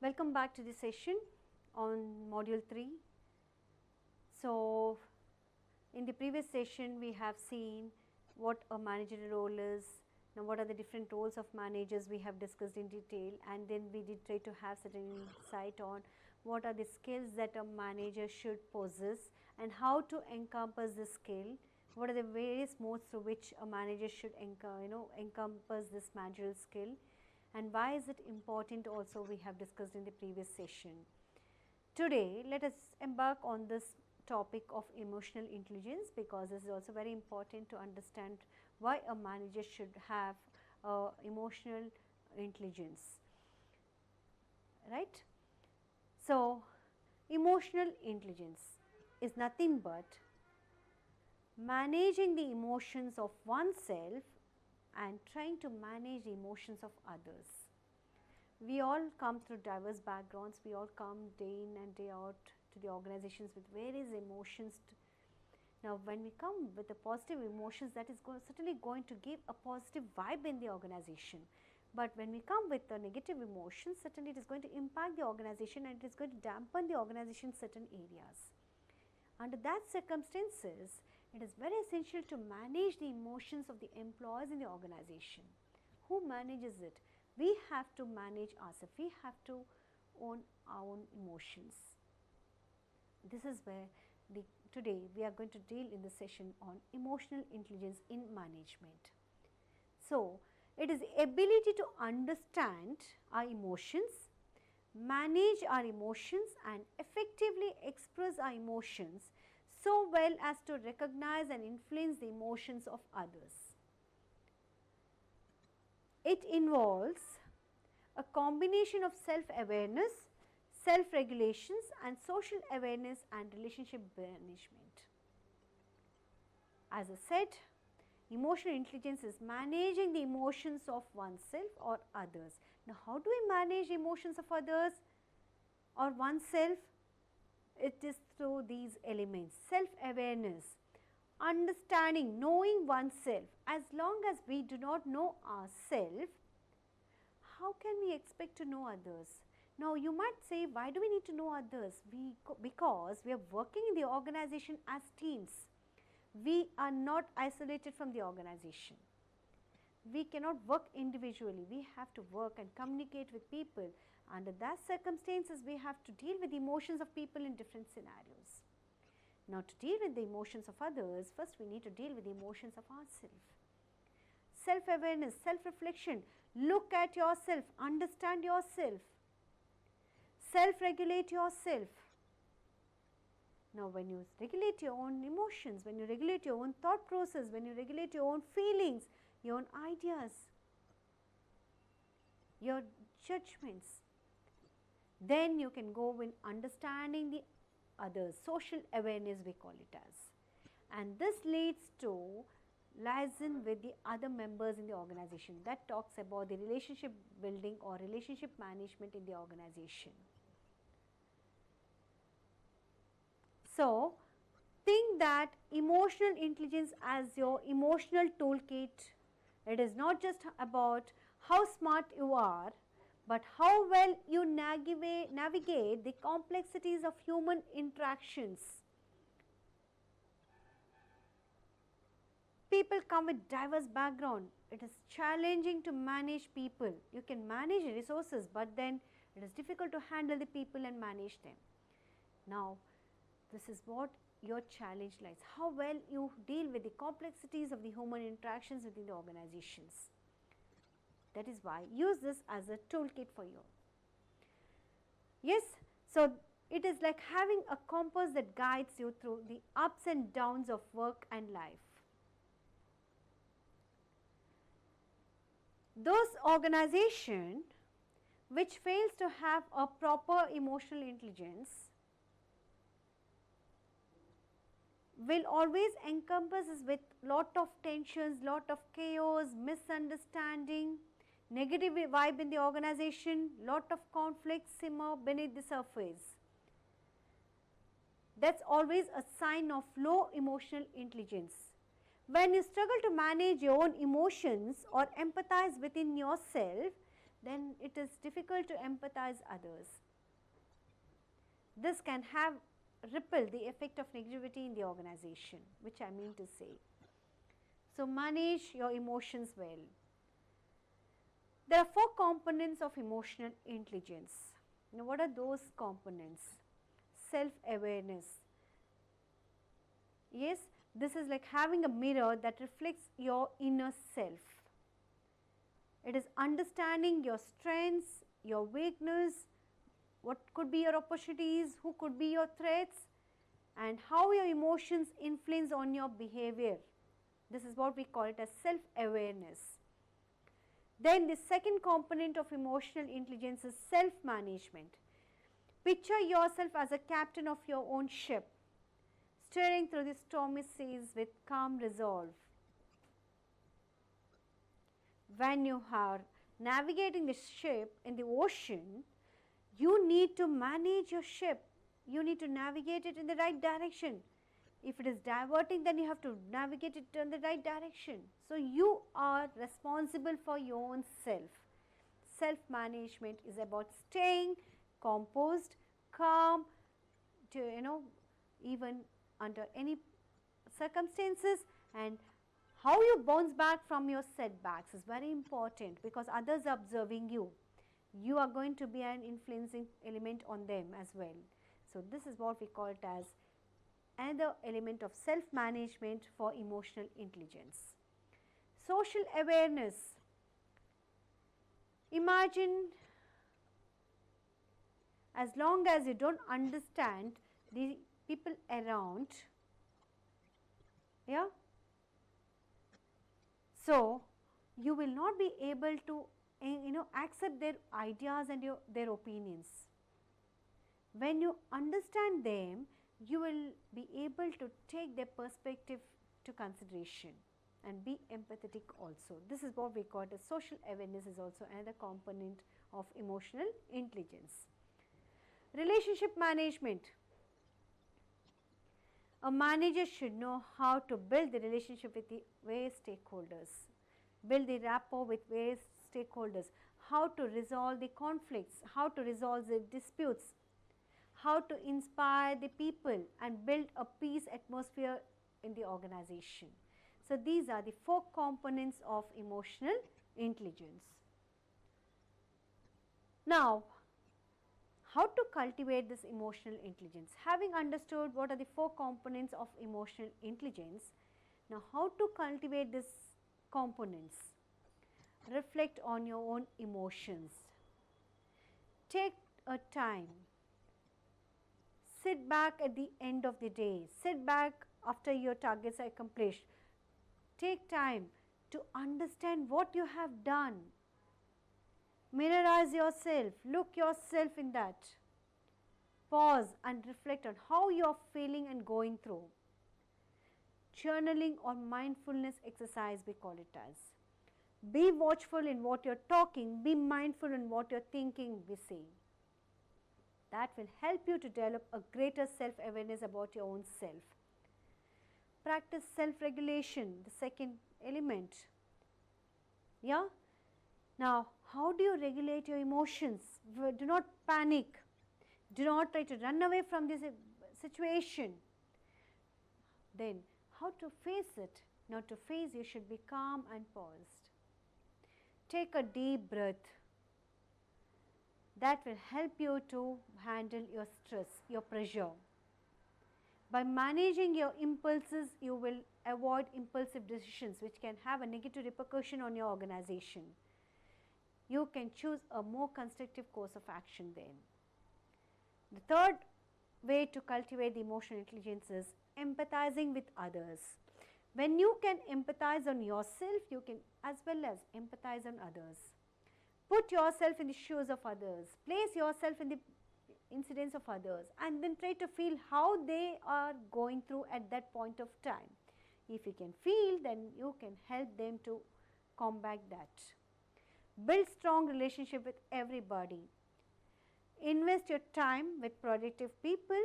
Welcome back to the session on Module 3. So, in the previous session we have seen what a managerial role is. Now, what are the different roles of managers we have discussed in detail, and then we did try to have certain insight on what are the skills that a manager should possess and how to encompass the skill. What are the various modes through which a manager should encompass this managerial skill, and why is it important also we have discussed in the previous session. Today let us embark on this topic of emotional intelligence, because this is also very important to understand why a manager should have emotional intelligence, right. So, emotional intelligence is nothing but managing the emotions of oneself and trying to manage the emotions of others. We all come through diverse backgrounds, we all come day in and day out to the organizations with various emotions. Now, when we come with the positive emotions, that is certainly going to give a positive vibe in the organization. But when we come with the negative emotions, certainly it is going to impact the organization and it is going to dampen the organization's certain areas. Under that circumstances, it is very essential to manage the emotions of the employees in the organization. Who manages it? We have to manage ourselves, we have to own our own emotions. This is where today we are going to deal in the session on emotional intelligence in management. So, it is the ability to understand our emotions, manage our emotions and effectively express our emotions so well as to recognize and influence the emotions of others. It involves a combination of self-awareness, self-regulations and social awareness and relationship management. As I said, emotional intelligence is managing the emotions of oneself or others. Now, how do we manage the emotions of others or oneself? It is through these elements: self-awareness, understanding, knowing oneself. As long as we do not know ourselves, how can we expect to know others? Now, you might say, why do we need to know others? Because we are working in the organization as teams. We are not isolated from the organization. We cannot work individually. We have to work and communicate with people. Under that circumstances, we have to deal with the emotions of people in different scenarios. Now, to deal with the emotions of others, first we need to deal with the emotions of ourselves. Self-awareness, self-reflection, look at yourself, understand yourself, self-regulate yourself. Now, when you regulate your own emotions, when you regulate your own thought process, when you regulate your own feelings, your own ideas, your judgments, then you can go in understanding the others, social awareness we call it as. And this leads to liaison with the other members in the organization. That talks about the relationship building or relationship management in the organization. So, think that emotional intelligence as your emotional toolkit. It is not just about how smart you are, but how well you navigate the complexities of human interactions. People come with diverse background. It is challenging to manage people. You can manage resources, but then it is difficult to handle the people and manage them. Now, this is what your challenge lies, how well you deal with the complexities of the human interactions within the organizations. That is why use this as a toolkit for you. Yes, so it is like having a compass that guides you through the ups and downs of work and life. Those organizations which fails to have a proper emotional intelligence will always encompass us with lot of tensions, lot of chaos, misunderstanding, negative vibe in the organization, lot of conflicts simmer beneath the surface. That is always a sign of low emotional intelligence. When you struggle to manage your own emotions or empathize within yourself, then it is difficult to empathize others. This can have ripple the effect of negativity in the organization, which I mean to say. So manage your emotions well. There are 4 components of emotional intelligence. Now what are those components? Self-awareness. Yes, this is like having a mirror that reflects your inner self. It is understanding your strengths, your weakness, what could be your opportunities, who could be your threats, and how your emotions influence on your behavior. This is what we call it as self-awareness. Then the second component of emotional intelligence is self-management. Picture yourself as a captain of your own ship, steering through the stormy seas with calm resolve. When you are navigating the ship in the ocean, you need to manage your ship. You need to navigate it in the right direction. If it is diverting, then you have to navigate it in the right direction. So you are responsible for your own self. Self-management is about staying composed, calm, to even under any circumstances, and how you bounce back from your setbacks is very important, because others are observing you. You are going to be an influencing element on them as well. So this is what we call it as another element of self-management for emotional intelligence. Social awareness. Imagine, as long as you don't understand the people around, yeah, so you will not be able to accept their ideas and their opinions. When you understand them, you will be able to take their perspective to consideration and be empathetic also. This is what we call it as social awareness, is also another component of emotional intelligence. Relationship management. A manager should know how to build the relationship with the various stakeholders, build the rapport with various stakeholders, how to resolve the conflicts, how to resolve the disputes, how to inspire the people and build a peace atmosphere in the organization. So these are the 4 components of emotional intelligence. Now, how to cultivate this emotional intelligence? Having understood what are the 4 components of emotional intelligence, now how to cultivate these components? Reflect on your own emotions. Take a time. Sit back at the end of the day. Sit back after your targets are accomplished. Take time to understand what you have done. Mirrorize yourself. Look yourself in that. Pause and reflect on how you are feeling and going through. Journaling or mindfulness exercise, we call it as. Be watchful in what you are talking. Be mindful in what you are thinking, we say. That will help you to develop a greater self-awareness about your own self. Practice self-regulation, the second element. Yeah? Now, how do you regulate your emotions? Do not panic. Do not try to run away from this situation. Then, how to face it? Now, to face, you should be calm and paused. Take a deep breath. That will help you to handle your stress, your pressure. By managing your impulses, you will avoid impulsive decisions which can have a negative repercussion on your organization. You can choose a more constructive course of action then. The third way to cultivate the emotional intelligence is empathizing with others. When you can empathize on yourself, you can as well as empathize on others. Put yourself in the shoes of others. Place yourself in the incidents of others, and then try to feel how they are going through at that point of time. If you can feel, then you can help them to combat that. Build strong relationship with everybody. Invest your time with productive people.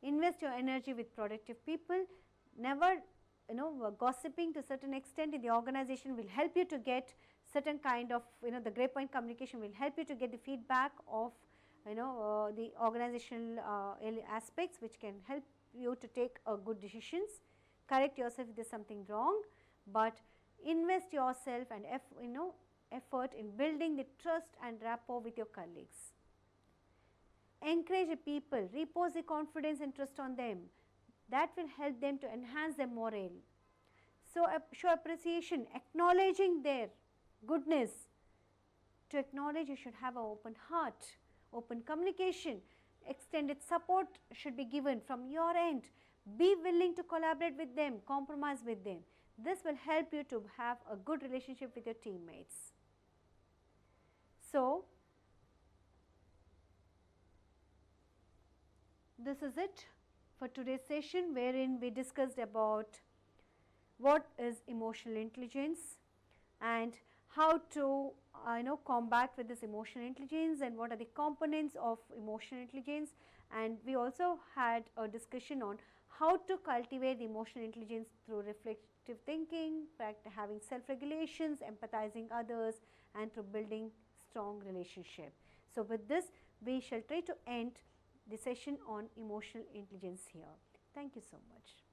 Invest your energy with productive people. Never gossiping to a certain extent in the organization will help you to get certain kind of, the grey point communication will help you to get the feedback of, the organizational aspects, which can help you to take good decisions. Correct yourself if there is something wrong, but invest yourself and effort in building the trust and rapport with your colleagues. Encourage the people, repose the confidence and trust on them. That will help them to enhance their morale. So, show appreciation, acknowledging their goodness. To acknowledge, you should have an open heart, open communication, extended support should be given from your end. Be willing to collaborate with them, compromise with them. This will help you to have a good relationship with your teammates. So, this is it for today's session, wherein we discussed about what is emotional intelligence and how to combat with this emotional intelligence and what are the components of emotional intelligence, and we also had a discussion on how to cultivate the emotional intelligence through reflective thinking, having self-regulations, empathizing others, and through building strong relationship. So, with this we shall try to end the session on emotional intelligence here. Thank you so much.